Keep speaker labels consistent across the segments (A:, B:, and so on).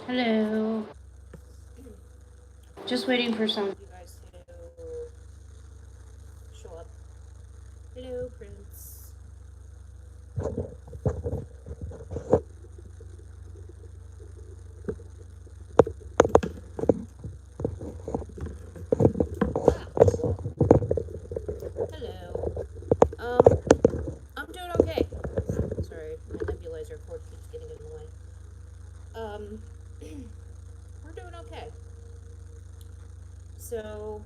A: Hello. Just waiting for some.
B: You guys to show up. Hello, Prince. Hello. Um, I'm doing okay. Sorry, my nebulizer cord keeps getting in the way. Um, we're doing okay. So,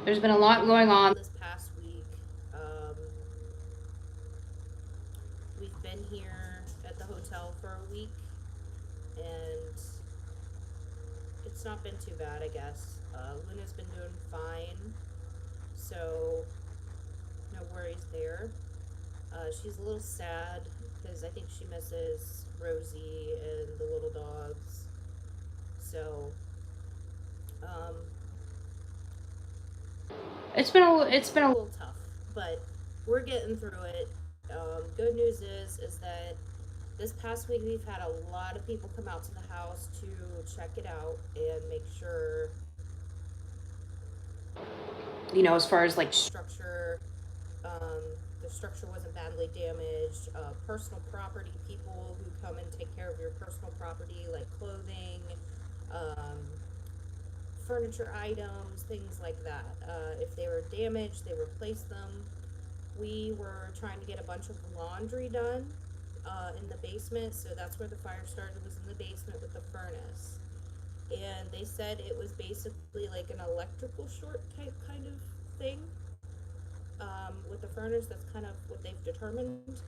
A: There's been a lot going on.
B: this past week, um, we've been here at the hotel for a week, and it's not been too bad, I guess. Luna's been doing fine, so no worries there. She's a little sad because I think she misses Rosie and the little dogs. So, um,
A: It's been
B: a
A: a.
B: little tough, but we're getting through it. Good news is that this past week we've had a lot of people come out to the house to check it out and make sure
A: As far as like.
B: structure, um, the structure wasn't badly damaged. Personal property, people who come and take care of your personal property, like clothing, um, furniture items, things like that. If they were damaged, they replaced them. We were trying to get a bunch of laundry done in the basement, so that's where the fire started, was in the basement with the furnace. And they said it was basically like an electrical short type kind of thing with the furnace. That's kind of what they've determined.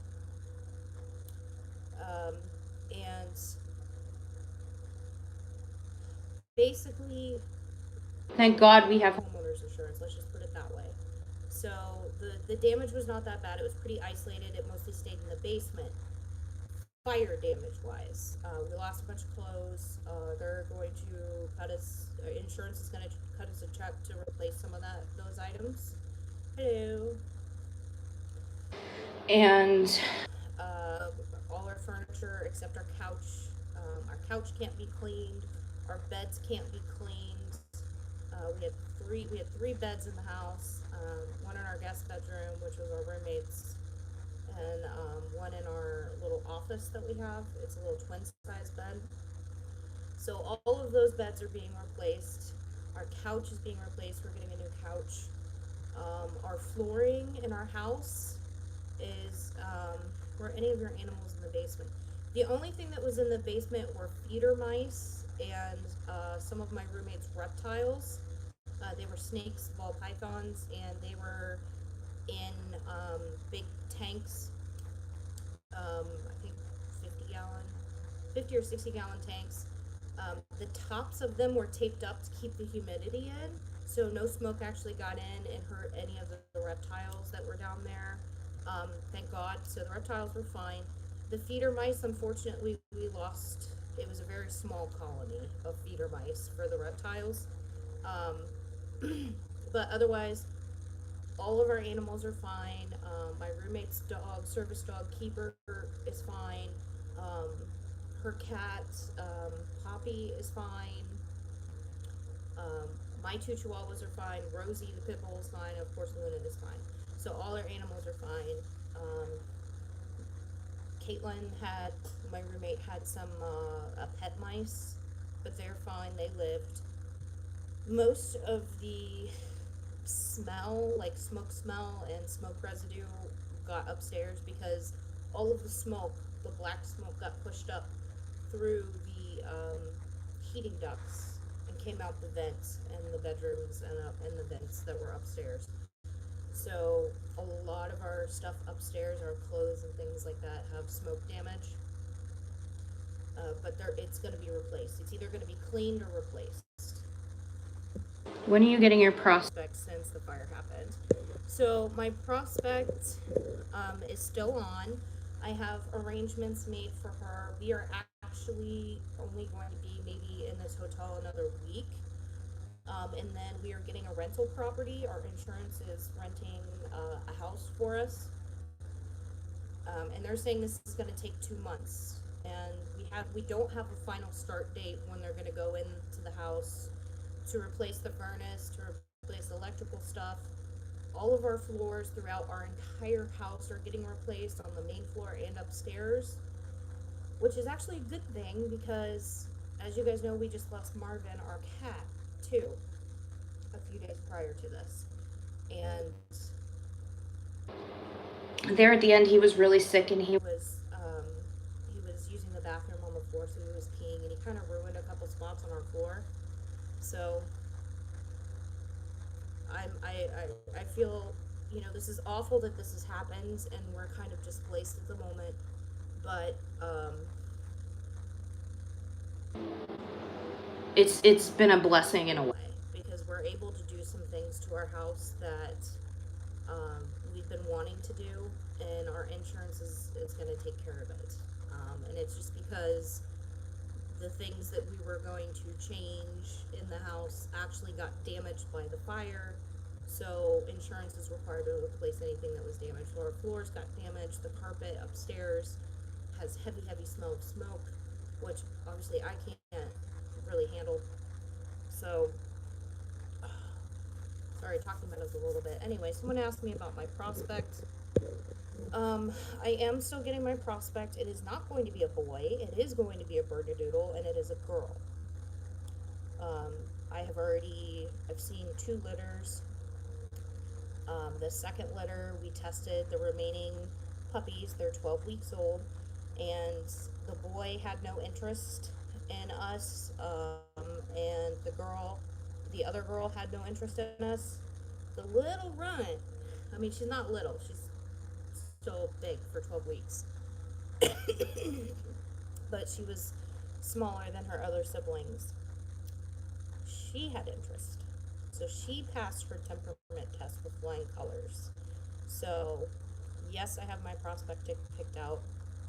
B: Um, and basically,
A: Thank God we have.
B: homeowners insurance, let's just put it that way. So the damage was not that bad. It was pretty isolated. It mostly stayed in the basement. Fire damage wise, we lost a bunch of clothes. They're going to cut us. Insurance is going to cut us a check to replace some of those items. Hello.
A: And
B: Uh, all our furniture except our couch. Our couch can't be cleaned. Our beds can't be cleaned. We had three beds in the house. One in our guest bedroom, which was our roommate's, and one in our little office that we have. It's a little twin size bed. So all of those beds are being replaced. Our couch is being replaced. We're getting a new couch. Our flooring in our house is were any of your animals in the basement. The only thing that was in the basement were feeder mice and some of my roommates' reptiles. They were snakes, ball pythons, and they were in big tanks. I think 50 or 60 gallon tanks. The tops of them were taped up to keep the humidity in, so no smoke actually got in and hurt any of the reptiles that were down there. Thank God. So the reptiles were fine. The feeder mice, unfortunately, we lost. It was a very small colony of feeder mice for the reptiles. But otherwise, all of our animals are fine. My roommate's dog, service dog Keeper, is fine. Um, her cat, Poppy, is fine. Um, my two chihuahuas are fine. Rosie, the pit bull, is fine. Of course, Luna is fine. So all our animals are fine. Caitlin had, my roommate had some pet mice, but they're fine. They lived. Most of the smell, like smoke smell and smoke residue, got upstairs because all of the smoke, the black smoke, got pushed up through the heating ducts and came out the vents and the bedrooms and the vents that were upstairs. So a lot of our stuff upstairs, our clothes and things like that, have smoke damage. But it's going to be replaced. It's either going to be cleaned or replaced.
A: when are you getting your process?
B: Since the fire happened. So my prospect is still on. I have arrangements made for her. We are actually only going to be maybe in this hotel another week. And then we are getting a rental property. Our insurance is renting a house for us. And they're saying this is going to take 2 months. And we we don't have a final start date when they're gonna go into the house to replace the furnace, to replace the electrical stuff. All of our floors throughout our entire house are getting replaced on the main floor and upstairs, which is actually a good thing because, as you guys know, we just lost Marvin, our cat, too, a few days prior to this. And
A: There at the end, he was really sick, and he
B: he was using the bathroom on the floor, so he was peeing, and he kind of ruined a couple spots on our floor. So I feel, you know, this is awful that this has happened, and we're kind of displaced at the moment. But
A: it's been a blessing in a way.
B: because we're able to do some things to our house that we've been wanting to do, and our insurance is going to take care of it. And it's just because the things that we were going to change in the house actually got damaged by the fire. So insurance is required to replace anything that was damaged. So our floors got damaged. The carpet upstairs has heavy, heavy smell of smoke, which obviously I can't really handle. So, sorry, talking about this a little bit. Anyway, someone asked me about my prospect. I am still getting my prospect. It is not going to be a boy. It is going to be a Bernedoodle, and it is a girl. I've seen 2 litters. The second litter, we tested the remaining puppies. They're 12 weeks old, and the boy had no interest in us, and the other girl had no interest in us. The little runt, I mean, she's not little, she's still big for 12 weeks, but she was smaller than her other siblings. She had interest. So she passed her temperament test with flying colors. So, yes, I have my prospect picked out.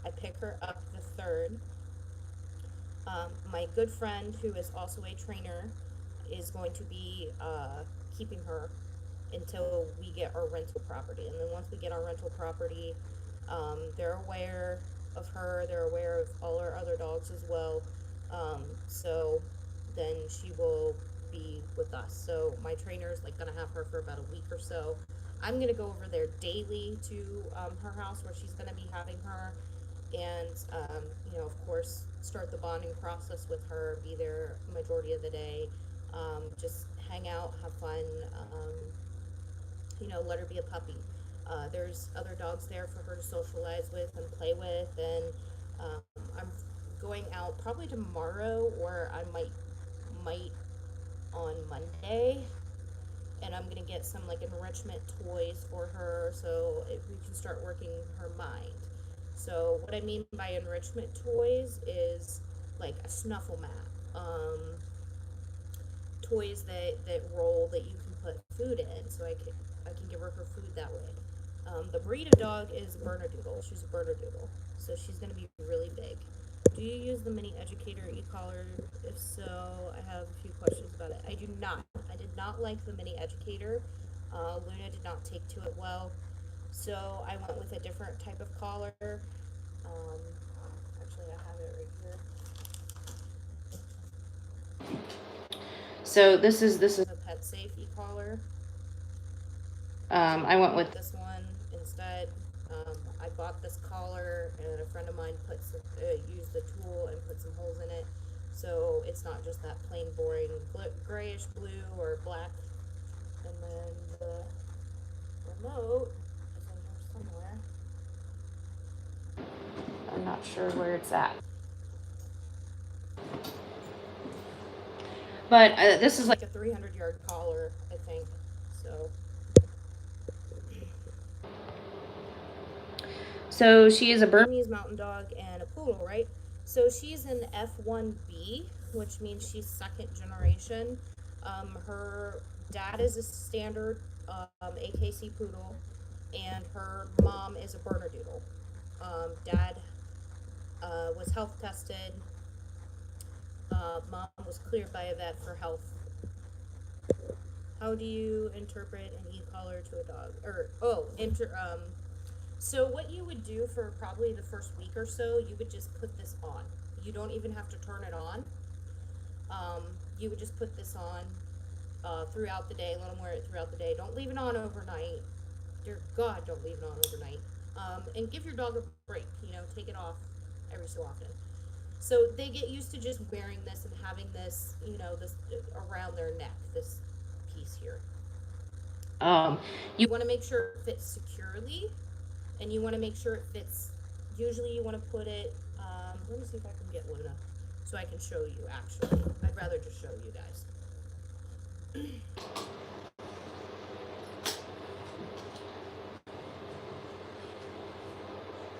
B: I pick her up the 3rd. My good friend, who is also a trainer, is going to be keeping her until we get our rental property. And then once we get our rental property, they're aware of her. They're aware of all our other dogs as well. So then she will be with us. So my trainer is like gonna have her for about a week or so. I'm gonna go over there daily to her house where she's gonna be having her, and you know, of course, start the bonding process with her. Be there majority of the day, just hang out, have fun. You know, let her be a puppy. There's other dogs there for her to socialize with and play with, and I'm going out probably tomorrow, or I might on Monday, and I'm gonna get some like enrichment toys for her so we can start working her mind. So what I mean by enrichment toys is like a snuffle mat, toys that roll that you can put food in, so I can give her food that way. The breed of dog is Bernedoodle. She's a Bernedoodle, so she's gonna be really big. Do you use the Mini Educator e-collar? If so, I have a few questions about it. I do not. I did not like the Mini Educator. Luna did not take to it well, so I went with a different type of collar. Actually, I have it right here.
A: So this is
B: A Pet Safe e-collar.
A: I went with
B: this one instead. I bought this collar, and a friend of mine used the tool and put some holes in it, so it's not just that plain boring grayish blue or black. And then the remote is in here somewhere.
A: I'm not sure where it's at. But this is like
B: a 300-yard collar, I think.
A: So she is a
B: Burmese mountain dog and a poodle, right? So she's an F1B, which means she's 2nd generation. Her dad is a standard AKC poodle, and her mom is a Bernedoodle. Dad was health tested. Mom was cleared by a vet for health. How do you interpret an e-collar to a dog? So what you would do for probably the first week or so, you would just put this on. You don't even have to turn it on. You would just put this on throughout the day. Let them wear it throughout the day. Don't leave it on overnight. Dear God, don't leave it on overnight. And give your dog a break. You know, take it off every so often. So they get used to just wearing this and having this, you know, this around their neck, this piece here. You want to make sure it fits securely, and you want to make sure it fits. Usually, you want to put it. Let me see if I can get Luna, so I can show you. Actually, I'd rather just show you guys.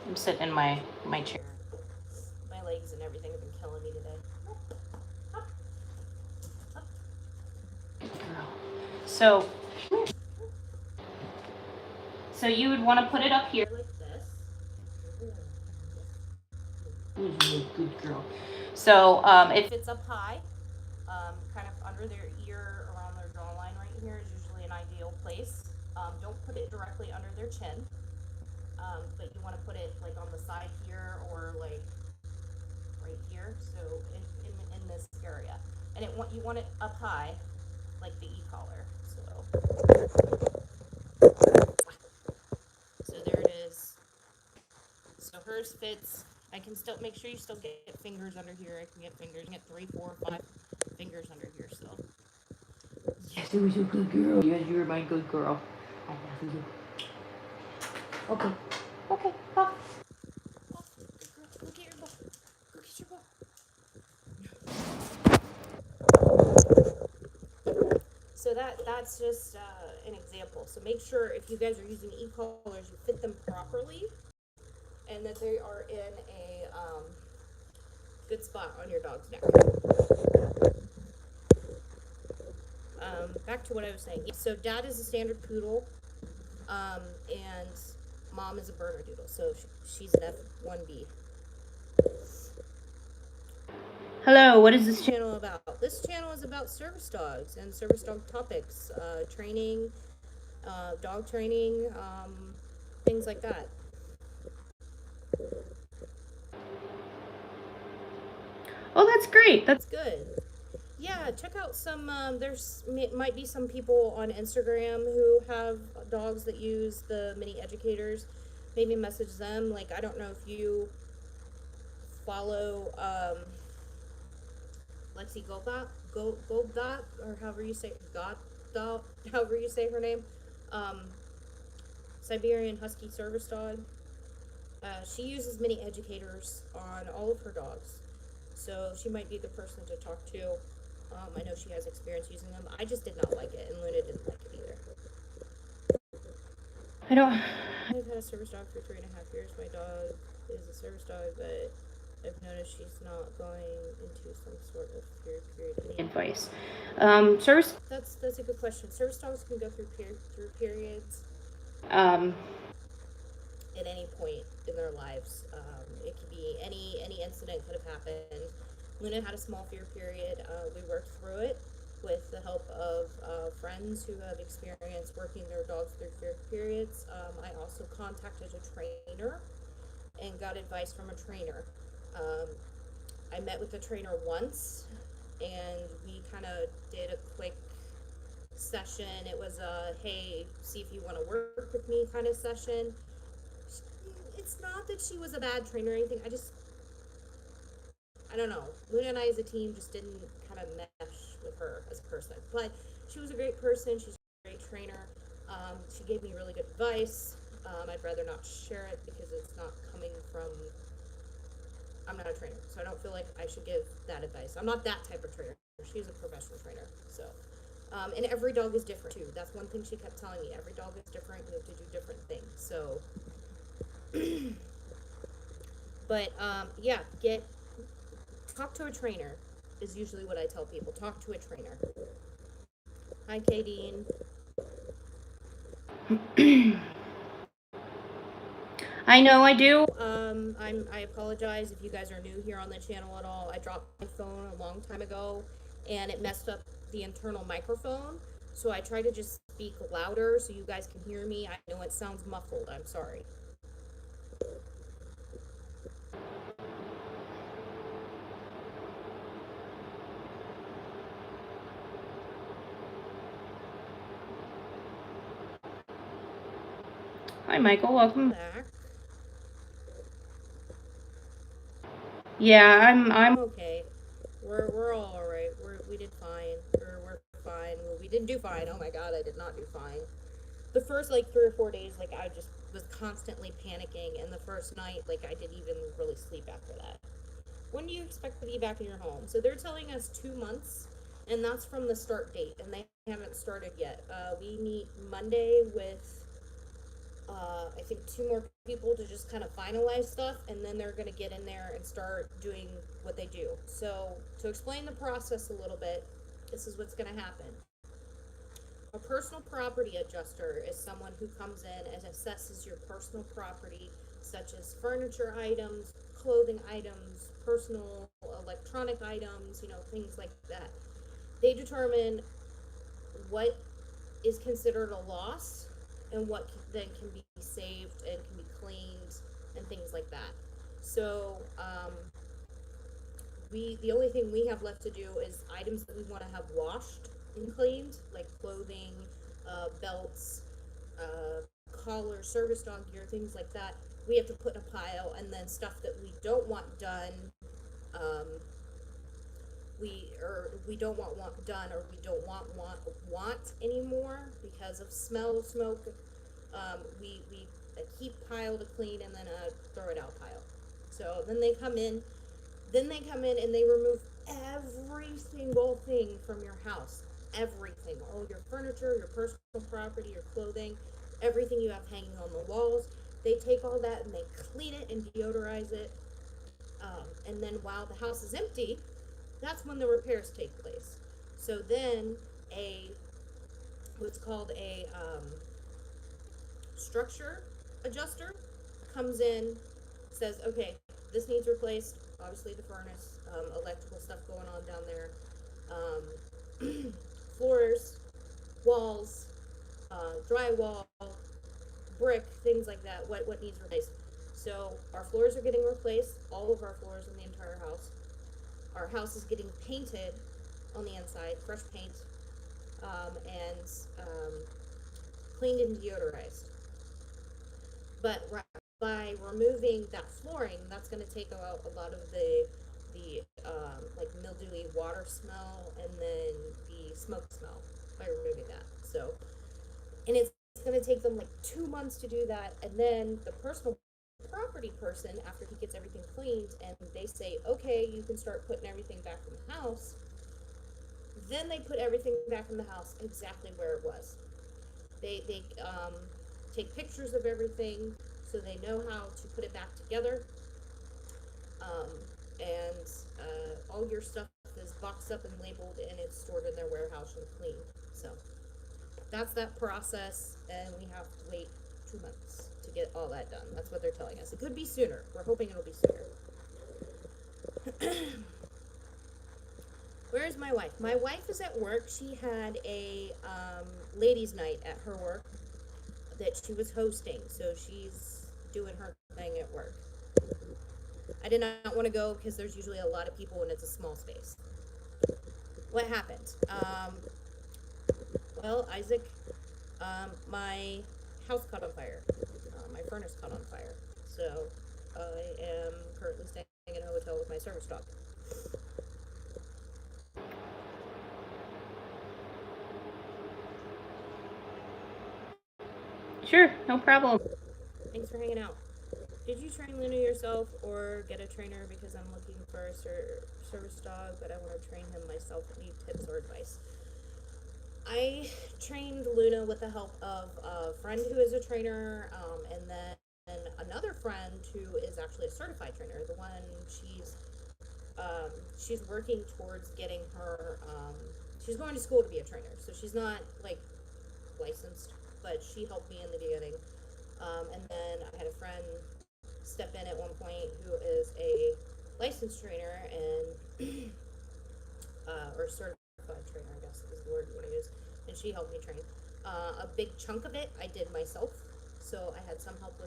A: I'm sitting in my chair.
B: My legs and everything have been killing me today.
A: So you would want to put it up here.
B: Like this.
A: Good girl. So if
B: it's up high, kind of under their ear, around their jawline right here is usually an ideal place. Don't put it directly under their chin, but you want to put it like on the side here or like right here, so in this area. And you want it up high, like the e-collar. So there it is. So hers fits. I can still make sure you still get fingers under here. I can get fingers. I get 3, 4, 5 fingers under here still.
A: Yes, you was a good girl. Yes, you're my good girl. I love you. Okay. Okay. Pop.
B: Oh, go get your ball. Go get your ball. So that's just an example. So make sure if you guys are using e-collars, you fit them properly, and that they are in a good spot on your dog's neck. Back to what I was saying. So Dad is a standard poodle, and Mom is a Bernedoodle. So she's an F1B.
A: Hello, what is this
B: channel about? This channel is about service dogs and service dog topics, training, dog training, things like that.
A: Oh, that's great.
B: That's good. Yeah, check out some, might be some people on Instagram who have dogs that use the mini educators. Maybe message them. Like, I don't know if you follow, Lexi Goldot, or however you say, however you say her name. Siberian Husky service dog. She uses mini educators on all of her dogs. So she might be the person to talk to. I know she has experience using them. I just did not like it, and Luna didn't like it either. I've had a service dog for 3.5 years. My dog is a service dog, but I've noticed she's not going into some sort of period. Any
A: advice? Service.
B: That's a good question. Service dogs can go through periods. At any point in their lives. It could be any incident could have happened. Luna had a small fear period. We worked through it with the help of friends who have experienced working their dogs through fear periods. I also contacted a trainer and got advice from a trainer. I met with the trainer once, and we kind of did a quick session. It was a, hey, see if you want to work with me kind of session. It's not that she was a bad trainer or anything. I don't know. Luna and I as a team just didn't kind of mesh with her as a person. But she was a great person. She's a great trainer. She gave me really good advice. I'd rather not share it because it's not coming from... I'm not a trainer, so I don't feel like I should give that advice. I'm not that type of trainer. She's a professional trainer. So, and every dog is different too. That's one thing she kept telling me. Every dog is different. You have to do different things. So... but yeah, talk to a trainer is usually what I tell people. Talk to a trainer. Hi, Kadeen.
A: I know I do.
B: I apologize if you guys are new here on the channel at all. I dropped my phone a long time ago and it messed up the internal microphone. So I try to just speak louder so you guys can hear me. I know it sounds muffled. I'm sorry.
A: Hi, Michael. Welcome.
B: Back.
A: Yeah, I'm
B: Okay. We're all right. We did fine. We're fine. Well, we didn't do fine. Oh my god, I did not do fine. The first like 3 or 4 days, like I just was constantly panicking, and the first night, like I didn't even really sleep after that. When do you expect to be back in your home? So they're telling us 2 months, and that's from the start date, and they haven't started yet. We meet Monday with I think 2 more people to just kind of finalize stuff, and then they're going to get in there and start doing what they do. So, to explain the process a little bit, this is what's going to happen. A personal property adjuster is someone who comes in and assesses your personal property, such as furniture items, clothing items, personal electronic items, things like that. They determine what is considered a loss and what then can be saved and can be cleaned and things like that. So the only thing we have left to do is items that we want to have washed and cleaned, like clothing, belts, collars, service dog gear, things like that. We have to put in a pile, and then stuff that we don't want done, um, we don't want done, or we don't want anymore because of smell, smoke. We keep pile to clean, and then throw it out pile. So then they come in. And they remove every single thing from your house. Everything. All your furniture, your personal property, your clothing, everything you have hanging on the walls. They take all that and they clean it and deodorize it. And then while the house is empty, that's when the repairs take place. So then what's called a structure adjuster comes in, says, okay, this needs replaced. Obviously, the furnace, electrical stuff going on down there, floors, walls, drywall, brick, things like that. What needs replaced? So our floors are getting replaced. All of our floors in the entire house. Our house is getting painted on the inside, fresh paint, and cleaned and deodorized. But by removing that flooring, that's going to take out a lot of the like mildewy water smell and then the smoke smell by removing that. So, and it's going to take them like 2 months to do that, and then the personal property person, after he gets everything cleaned and they say, okay, you can start putting everything back in the house, then they put everything back in the house exactly where it was. They take pictures of everything so they know how to put it back together. And all your stuff is boxed up and labeled, and it's stored in their warehouse and clean. So that's that process, and we have to wait 2 months to get all that done. That's what they're telling us. It could be sooner. We're hoping it'll be sooner. Where is my wife? My wife is at work. She had a ladies' night at her work that she was hosting, so she's doing her thing at work. I did not want to go because there's usually a lot of people and it's a small space. What happened? Well, Isaac, my house caught on fire. My furnace caught on fire. So I am currently staying in a hotel with my service dog.
A: Sure, no problem.
B: Thanks for hanging out. Did you train Luna yourself or get a trainer? Because I'm looking for a service dog, but I want to train him myself. I need tips or advice. I trained Luna with the help of a friend who is a trainer, and then another friend who is actually a certified trainer. The one she's working towards getting her. She's going to school to be a trainer, so she's not like licensed, but she helped me in the beginning. And then I had a friend step in at one point who is a licensed trainer and or certified trainer, I guess is the word you want to use, and she helped me train. A big chunk of it I did myself, so I had some help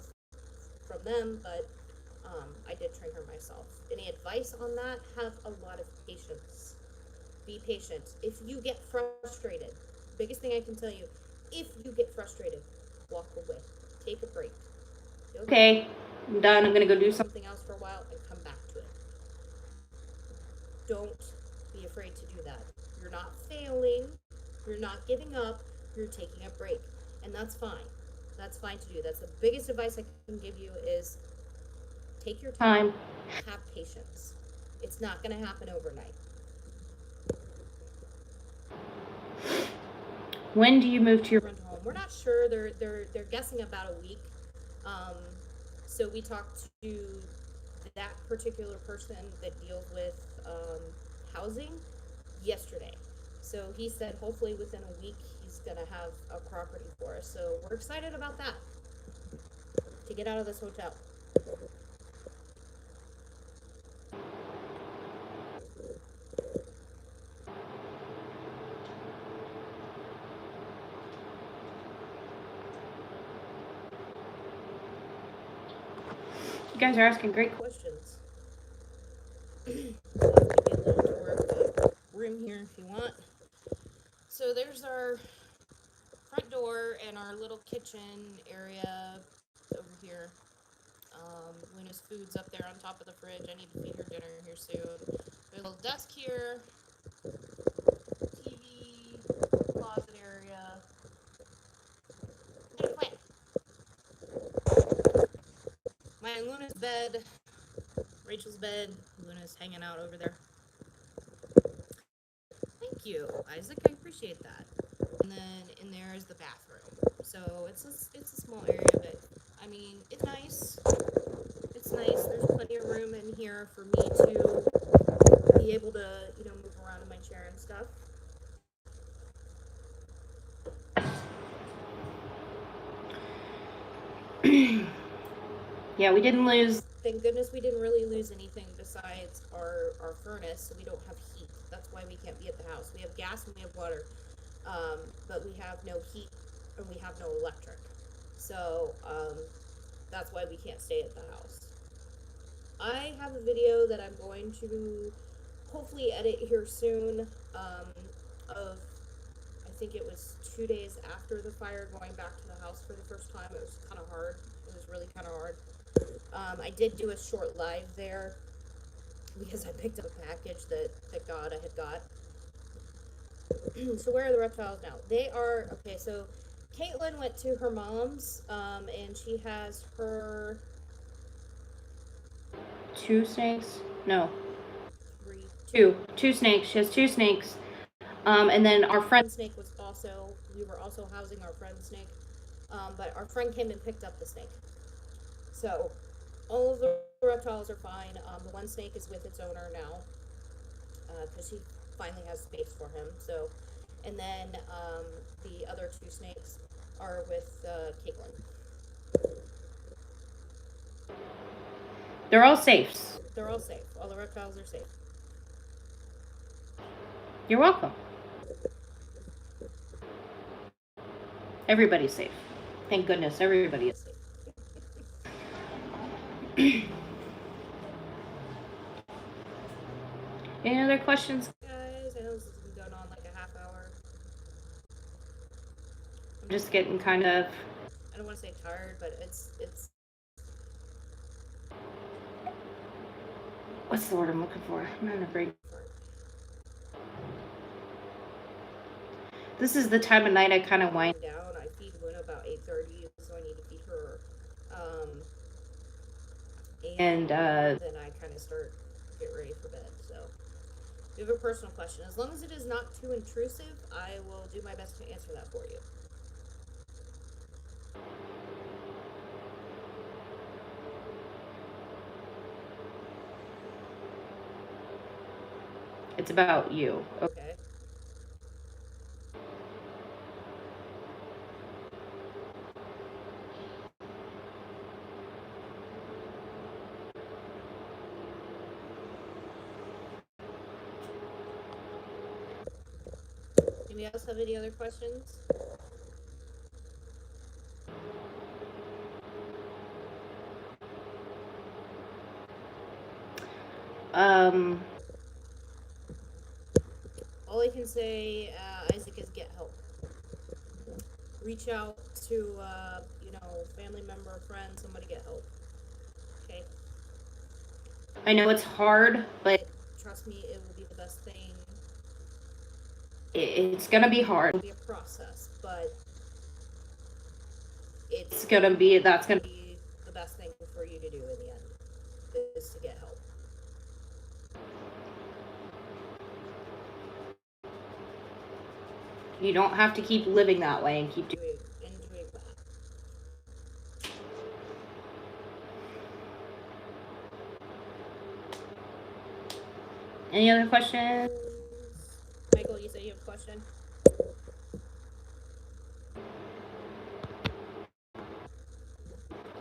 B: from them, but I did train her myself. Any advice on that? Have a lot of patience. Be patient. If you get frustrated, biggest thing I can tell you, if you get frustrated, walk away. Take a break.
A: Okay, I'm done. I'm gonna go do something.
B: Something else for a while and come back to it. Don't be afraid to do that. You're not failing. You're not giving up. You're taking a break. And that's fine. That's fine to do. That's the biggest advice I can give you is take your time. Have patience. It's not going to happen overnight.
A: When do you move to your
B: Rental home? We're not sure. They're guessing about a week. So we talked to that particular person that deals with housing yesterday. So he said hopefully within a week he's gonna have a property for us. So we're excited about that to get out of this hotel.
A: You guys are asking great
B: Questions? I'll give you a little tour of the room here if you want. So there's our front door and our little kitchen area over here. Luna's food's up there on top of the fridge. I need to feed her dinner here soon. There's a little desk here, TV, closet area. And a plant. My Luna's bed, Rachel's bed. Luna's hanging out over there. Thank you, Isaac. I appreciate that. And then in there is the bathroom. So it's a small area, but I mean it's nice. It's nice. There's plenty of room in here for me to be able to, move around in my chair and stuff.
A: Yeah, we didn't lose.
B: Thank goodness we didn't really lose anything besides our furnace, so we don't have heat. That's why we can't be at the house. We have gas and we have water, but we have no heat and we have no electric. So that's why we can't stay at the house. I have a video that I'm going to hopefully edit here soon of, I think it was 2 days after the fire, going back to the house for the first time. It was kind of hard. It was really kind of hard. I did do a short live there because I picked up a package that, thank God, I had got. So where are the reptiles now? They are, okay, so Caitlin went to her mom's, and she has her
A: 2 snakes? No.
B: 3.
A: 2 snakes. She has 2 snakes. And then our friend
B: Snake was also, we were also housing our friend's snake. But our friend came and picked up the snake. So all of the reptiles are fine. The one snake is with its owner now, because she finally has space for him. So, and then the other 2 snakes are with Caitlin.
A: They're all safe.
B: They're all safe. All the reptiles are safe.
A: You're welcome. Everybody's safe. Thank goodness, everybody is safe. Any other questions?
B: Guys, I know this has been going on like a half hour.
A: I'm just getting kind of,
B: I don't want to say tired, but it's
A: what's the word I'm looking for? I'm having a break. This is the time of night I kind of wind
B: down. I feed Luna about 8:30, so I need to feed her. And then I kind of get ready for bed. So, if you have a personal question, as long as it is not too intrusive, I will do my best to answer that for you.
A: It's about you.
B: Okay. Anybody else have any other questions? All I can say, Isaac, is get help. Reach out to, family member, friend, somebody get help. Okay?
A: I know it's hard, but
B: Trust me, it will be the best thing.
A: it's gonna be hard.
B: It'll be a process, but
A: It's gonna be, that's gonna
B: be the best thing for you to do in the end, is to get help.
A: You don't have to keep living that way and keep doing
B: Doing that.
A: Any other questions?
B: Michael, you said you have a question?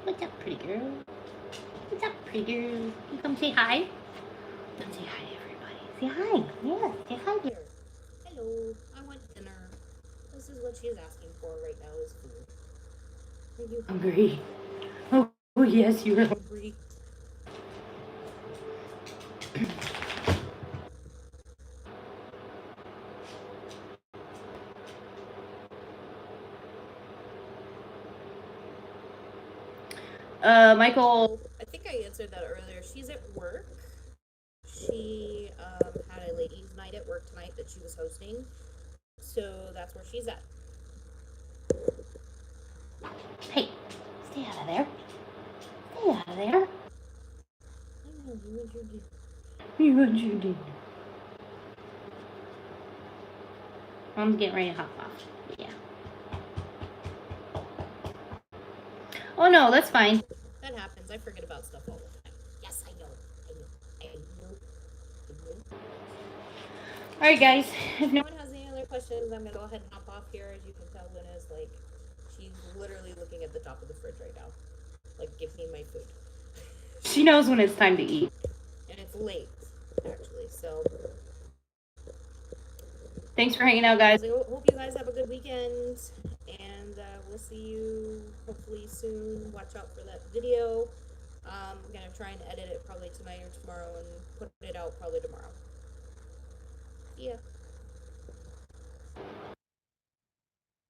A: What's up, pretty girl? What's up, pretty girl? You come say hi? Come say hi to everybody. Say hi. Yeah, say hi there.
B: Hello, I want dinner. This is what she's asking for right now, is food. Are you
A: hungry? Oh yes, you're
B: hungry?
A: Michael.
B: I think I answered that earlier. She's at work. She had a ladies' night at work tonight that she was hosting. So that's where she's at.
A: Hey, stay out of there. Stay out of there.
B: I know, you and your dinner.
A: You and your dinner. Mom's getting ready to hop off. Yeah. Oh no, that's fine.
B: That happens. I forget about stuff all the time. Yes, I know. I know.
A: Alright guys, if
B: no one has any other questions, I'm gonna go ahead and hop off here. As you can tell, Luna's like, she's literally looking at the top of the fridge right now. Like, give me my food.
A: She knows when it's time to eat.
B: And it's late, actually, so.
A: Thanks for hanging out, guys.
B: I hope you guys have a good weekend, and we'll see you hopefully soon. Watch out for that video. I'm gonna try and edit it probably tonight or tomorrow and put it out probably tomorrow. See ya.